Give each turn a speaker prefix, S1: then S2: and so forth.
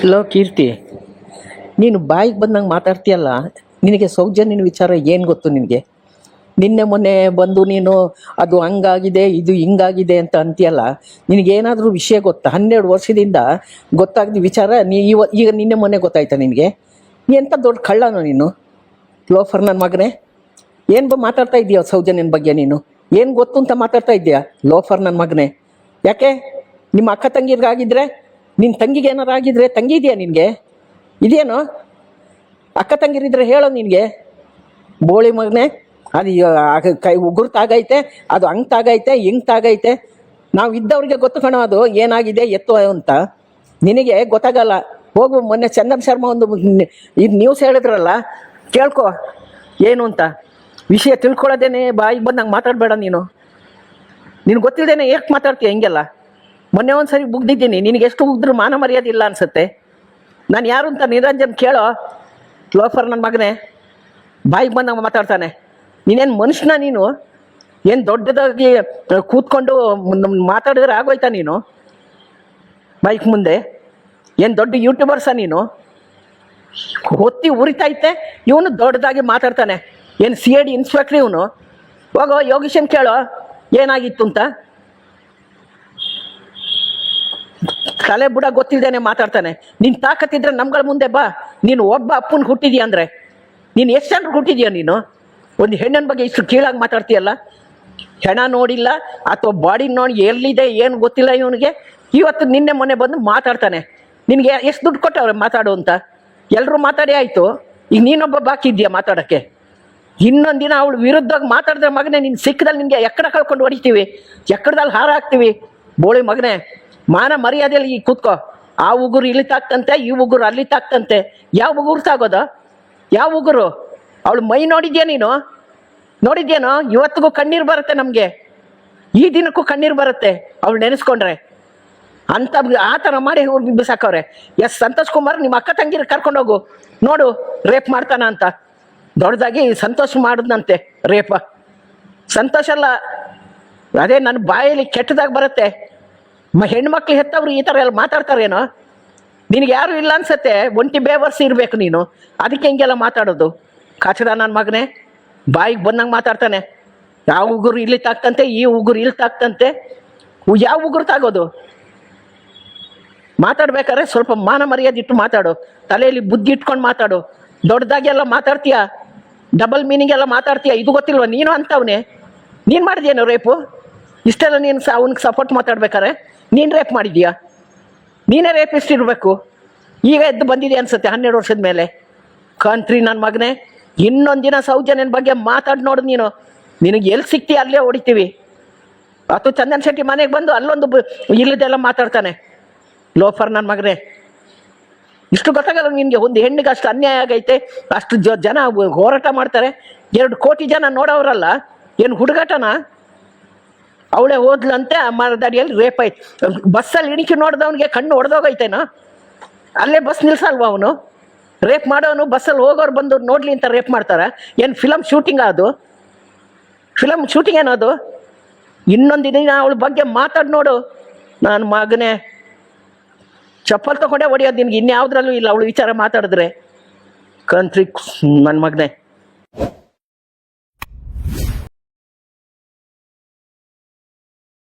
S1: Low ಕೀರ್ತಿ, ನೀನು ಬಾಯಿಗೆ ಬಂದಂಗೆ ಮಾತಾಡ್ತೀಯಲ್ಲ, ನಿನಗೆ ಸೌಜನ್ಯನ ವಿಚಾರ ಏನು ಗೊತ್ತು ನಿನಗೆ? ನಿನ್ನೆ ಮೊನ್ನೆ ಬಂದು ನೀನು ಅದು ಹಂಗಾಗಿದೆ ಇದು ಹಿಂಗಾಗಿದೆ ಅಂತ ಅಂತೀಯಲ್ಲ, ನಿನಗೇನಾದರೂ ವಿಷಯ ಗೊತ್ತಾ? 12 ವರ್ಷದಿಂದ ಗೊತ್ತಾಗದ ವಿಚಾರ ಈಗ ನಿನ್ನೆ ಮೊನ್ನೆ ಗೊತ್ತಾಯ್ತಾ ನಿನಗೆ? ಎಂಥ ದೊಡ್ಡ ಕಳ್ಳನೋ ನೀನು, ಲೋಫರ್ ನನ್ನ ಮಗನೇ. ಏನು ಮಾತಾಡ್ತಾ ಇದೀಯ ಸೌಜನ್ಯನ ಬಗ್ಗೆ? ನೀನು ಏನು ಗೊತ್ತು ಅಂತ ಮಾತಾಡ್ತಾ ಇದೆಯಾ ಲೋಫರ್ ನನ್ನ ಮಗನೇ? ಯಾಕೆ ನಿಮ್ಮ ಅಕ್ಕ ತಂಗಿರ್ಗಾಗಿದ್ರೆ, ನಿನ್ನ ತಂಗಿಗೆ ಏನಾರು ಆಗಿದ್ರೆ, ತಂಗಿ ಇದೆಯಾ ನಿನಗೆ? ಇದೇನೋ ಅಕ್ಕ ತಂಗಿರಿದ್ರೆ ಹೇಳೋ ನಿನಗೆ, ಬೋಳಿ ಮಗನೇ. ಅದು ಕೈ ಉಗುರು ತಾಗೈತೆ, ಅದು ಹಂಗೆ ತಾಗೈತೆ ಹಿಂಗೆ ತಾಗೈತೆ. ನಾವು ಇದ್ದವ್ರಿಗೆ ಗೊತ್ತು ಕಣೋ ಅದು ಏನಾಗಿದೆ ಎತ್ತು ಅಂತ. ನಿನಗೆ ಗೊತ್ತಾಗಲ್ಲ. ಹೋಗು, ಮೊನ್ನೆ ಚಂದನ್ ಶರ್ಮಾ ಒಂದು ಇದು ನ್ಯೂಸ್ ಹೇಳಿದ್ರಲ್ಲ, ಕೇಳ್ಕೊ ಏನು ಅಂತ. ವಿಷಯ ತಿಳ್ಕೊಳ್ಳೋದೇನೆ ಬಾಯಿಗೆ ಬಂದಂಗೆ ಮಾತಾಡಬೇಡ ನೀನು. ನಿನಗೆ ಗೊತ್ತಿಲ್ಲದೇನೆ ಏಕೆ ಮಾತಾಡ್ತೀಯ ಹಿಂಗೆಲ್ಲ? ಮೊನ್ನೆ ಒಂದು ಸರಿ ಬುಗ್ದಿದ್ದೀನಿ, ನಿನಗೆ ಎಷ್ಟು ಉಗ್ದ್ರು ಮಾನ ಮರ್ಯಾದೆ ಇಲ್ಲ ಅನ್ಸುತ್ತೆ. ನಾನು ಯಾರು ಅಂತ ನಿರಂಜನ್ ಕೇಳೋ, ಲೋಫರ್ ನನ್ನ ಮಗನೇ. ಬಾಯಿಗೆ ಬಂದಂಗೆ ಮಾತಾಡ್ತಾನೆ. ನೀನೇನು ಮನುಷ್ಯನ ನೀನು? ಏನು ದೊಡ್ಡದಾಗಿ ಕೂತ್ಕೊಂಡು ಮಾತಾಡಿದ್ರೆ ಆಗೋಯ್ತಾ ನೀನು ಬೈಕ್ ಮುಂದೆ? ಏನು ದೊಡ್ಡ ಯೂಟ್ಯೂಬರ್ಸ ನೀನು? ಹೊತ್ತಿ ಉರಿತೈತೆ, ಇವನು ದೊಡ್ಡದಾಗಿ ಮಾತಾಡ್ತಾನೆ. ಏನು CID ಇನ್ಸ್ಪೆಕ್ಟ್ರ್ ಇವನು? ಹೋಗೋ ಯೋಗೀಶನ್ ಕೇಳೋ ಏನಾಗಿತ್ತು ಅಂತ. ತಲೆ ಬುಡ ಗೊತ್ತಿಲ್ದೇನೆ ಮಾತಾಡ್ತಾನೆ. ನೀನು ತಾಕತ್ತಿದ್ರೆ ನಮ್ಗಳ ಮುಂದೆ ಬಾ. ನೀನು ಒಬ್ಬ ಅಪ್ಪನ ಹುಟ್ಟಿದ್ಯಾ ಅಂದರೆ, ನೀನು ಎಷ್ಟು ಜನರು ಹುಟ್ಟಿದ್ಯಾ ನೀನು? ಒಂದು ಹೆಣ್ಣಿನ ಬಗ್ಗೆ ಇಷ್ಟು ಕೀಳಾಗಿ ಮಾತಾಡ್ತೀಯಲ್ಲ. ಹೆಣ ನೋಡಿಲ್ಲ ಅಥವಾ ಬಾಡಿ ನೋಡಿ ಎಲ್ಲಿದೆ ಏನು ಗೊತ್ತಿಲ್ಲ ಇವನಿಗೆ. ಇವತ್ತು ನಿನ್ನೆ ಮೊನ್ನೆ ಬಂದು ಮಾತಾಡ್ತಾನೆ. ನಿನಗೆ ಎಷ್ಟು ದುಡ್ಡು ಕೊಟ್ಟವ್ರೆ ಮಾತಾಡು ಅಂತ? ಎಲ್ಲರೂ ಮಾತಾಡಿ ಆಯಿತು, ಈಗ ನೀನೊಬ್ಬ ಬಾಕಿ ಇದೆಯಾ ಮಾತಾಡೋಕ್ಕೆ? ಇನ್ನೊಂದು ದಿನ ಅವಳು ವಿರುದ್ಧವಾಗಿ ಮಾತಾಡಿದ್ರೆ ಮಗನೇ, ನಿನ್ನ ಸಿಕ್ಕದಲ್ಲಿ ನಿನಗೆ ಎಕ್ಕಡ ಕಳ್ಕೊಂಡು ಹೊಡಿತೀವಿ, ಎಕ್ಕಡದಲ್ಲಿ ಹಾರ ಹಾಕ್ತೀವಿ. ಬೋಳಿ ಮಗನೇ, ಮಾನ ಮರ್ಯಾದೆಯಲ್ಲಿ ಈಗ ಕೂತ್ಕೋ. ಆ ಉಗುರು ಇಲ್ಲಿ ತಾಕ್ತಂತೆ, ಈ ಉಗುರು ಅಲ್ಲಿ ತಾಕ್ತಂತೆ. ಯಾವ ಉಗುರು ತಾಗೋದು? ಯಾವ ಉಗುರು? ಅವಳು ಮೈ ನೋಡಿದ್ಯಾ ನೀನು? ನೋಡಿದ್ಯೇನೋ? ಇವತ್ತಿಗೂ ಕಣ್ಣೀರು ಬರುತ್ತೆ ನಮಗೆ, ಈ ದಿನಕ್ಕೂ ಕಣ್ಣೀರು ಬರುತ್ತೆ ಅವಳು ನೆನೆಸ್ಕೊಂಡ್ರೆ. ಅಂತ ಆ ಥರ ಮಾಡಿ ಬಿಸಾಕವ್ರೆ. ಸಂತೋಷ್ ಕುಮಾರ್ ನಿಮ್ಮ ಅಕ್ಕ ತಂಗಿರ ಕರ್ಕೊಂಡೋಗು, ನೋಡು ರೇಪ್ ಮಾಡ್ತಾನ ಅಂತ. ದೊಡ್ಡದಾಗಿ ಸಂತೋಷ್ ಮಾಡಿದ್ನಂತೆ ರೇಪ. ಸಂತೋಷ ಅಲ್ಲ, ಅದೇ ನನ್ನ ಬಾಯಲ್ಲಿ ಕೆಟ್ಟದಾಗ ಬರುತ್ತೆ. ಹೆಣ್ಮಕ್ಳು ಹೆತ್ತವ್ರು ಈ ಥರ ಎಲ್ಲ ಮಾತಾಡ್ತಾರೇನೋ? ನಿನಗೆ ಯಾರು ಇಲ್ಲ ಅನ್ಸತ್ತೆ, ಒಂಟಿ ಬೇವರ್ಸಿ ಇರಬೇಕು ನೀನು, ಅದಕ್ಕೆ ಹಿಂಗೆಲ್ಲ ಮಾತಾಡೋದು. ಕಾಚಡ ನನ್ನ ಮಗನೇ, ಬಾಯಿಗೆ ಬಂದಂಗೆ ಮಾತಾಡ್ತಾನೆ. ಯಾವ ಉಗುರು ಇಲ್ಲಿ ತಾಕ್ತಂತೆ, ಈ ಉಗುರು ಇಲ್ಲಿ ತಾಕ್ತಂತೆ. ಯಾವ ಉಗುರು ತಾಗೋದು? ಮಾತಾಡ್ಬೇಕಾದ್ರೆ ಸ್ವಲ್ಪ ಮಾನ ಮರ್ಯಾದೆ ಇಟ್ಟು ಮಾತಾಡು, ತಲೆಯಲ್ಲಿ ಬುದ್ಧಿ ಇಟ್ಕೊಂಡು ಮಾತಾಡು. ದೊಡ್ಡದಾಗಿ ಎಲ್ಲ ಮಾತಾಡ್ತೀಯ, ಡಬಲ್ ಮೀನಿಂಗ್ ಎಲ್ಲ ಮಾತಾಡ್ತೀಯ. ಇದು ಗೊತ್ತಿಲ್ವ ನೀನು ಅಂತವನೇ? ನೀನು ಮಾಡಿದ್ಯೇನು ರೇಪು? ಇಷ್ಟೆಲ್ಲ ನೀನು ಅವನಿಗೆ ಸಪೋರ್ಟ್ ಮಾತಾಡ್ಬೇಕಾರೆ ನೀನು ರೇಪ್ ಮಾಡಿದ್ಯಾ? ನೀನೇ ರೇಪಿಸ್ಟ್ ಇರಬೇಕು. ಈಗ ಎದ್ದು ಬಂದಿದೆ ಅನ್ಸುತ್ತೆ 12 ವರ್ಷದ ಮೇಲೆ. ಕಂತ್ರಿ ನನ್ನ ಮಗನೇ, ಇನ್ನೊಂದು ದಿನ ಸೌಜನ್ಯನ ಬಗ್ಗೆ ಮಾತಾಡಿ ನೋಡು ನೀನು. ನಿನಗೆ ಎಲ್ಲಿ ಸಿಗ್ತೀಯ ಅಲ್ಲೇ ಹೊಡಿತೀವಿ. ಅಥವಾ ಚಂದನ್ ಶೆಟ್ಟಿ ಮನೆಗೆ ಬಂದು ಅಲ್ಲೊಂದು ಇಲ್ಲದೆಲ್ಲ ಮಾತಾಡ್ತಾನೆ. ಲೋಫರ್ ನನ್ನ ಮಗನೇ, ಇಷ್ಟು ಗೊತ್ತಾಗಲ್ಲ ನಿನಗೆ? ಒಂದು ಹೆಣ್ಣಿಗೆ ಅಷ್ಟು ಅನ್ಯಾಯ ಆಗೈತೆ, ಅಷ್ಟು ಜನ ಹೋರಾಟ ಮಾಡ್ತಾರೆ. 2 ಕೋಟಿ ಜನ ನೋಡೋರಲ್ಲ, ಏನು ಹುಡುಗಾಟನ? ಅವಳೇ ಹೋದ್ಲಂತೆ ಆ ಮರದಡಿಯಲ್ಲಿ ರೇಪ್ ಆಯ್ತು. ಬಸ್ಸಲ್ಲಿ ಇಣಿಕಿ ನೋಡ್ದವನಿಗೆ ಕಣ್ಣು ಹೊಡೆದೋಗೈತೇನೋ? ಅಲ್ಲೇ ಬಸ್ ನಿಲ್ಸಲ್ವ ಅವನು? ರೇಪ್ ಮಾಡೋನು ಬಸ್ಸಲ್ಲಿ ಹೋಗೋರು ಬಂದು ನೋಡ್ಲಿ ಅಂತ ರೇಪ್ ಮಾಡ್ತಾರ? ಏನು ಫಿಲಮ್ ಶೂಟಿಂಗ್? ಅದು ಫಿಲಮ್ ಶೂಟಿಂಗ್ ಏನದು? ಇನ್ನೊಂದು ದಿನ ಅವಳ ಬಗ್ಗೆ ಮಾತಾಡಿ ನೋಡು ನನ್ನ ಮಗನೇ. ಚಪ್ಪಲ್ ತಗೊಂಡೇ ಹೊಡಿಯೋದು ನಿನ್ಗೆ, ಇನ್ಯಾವುದ್ರಲ್ಲೂ ಇಲ್ಲ ಅವಳು ವಿಚಾರ ಮಾತಾಡಿದ್ರೆ. ಕಂತ್ರಿ ನನ್ನ ಮಗನೇ.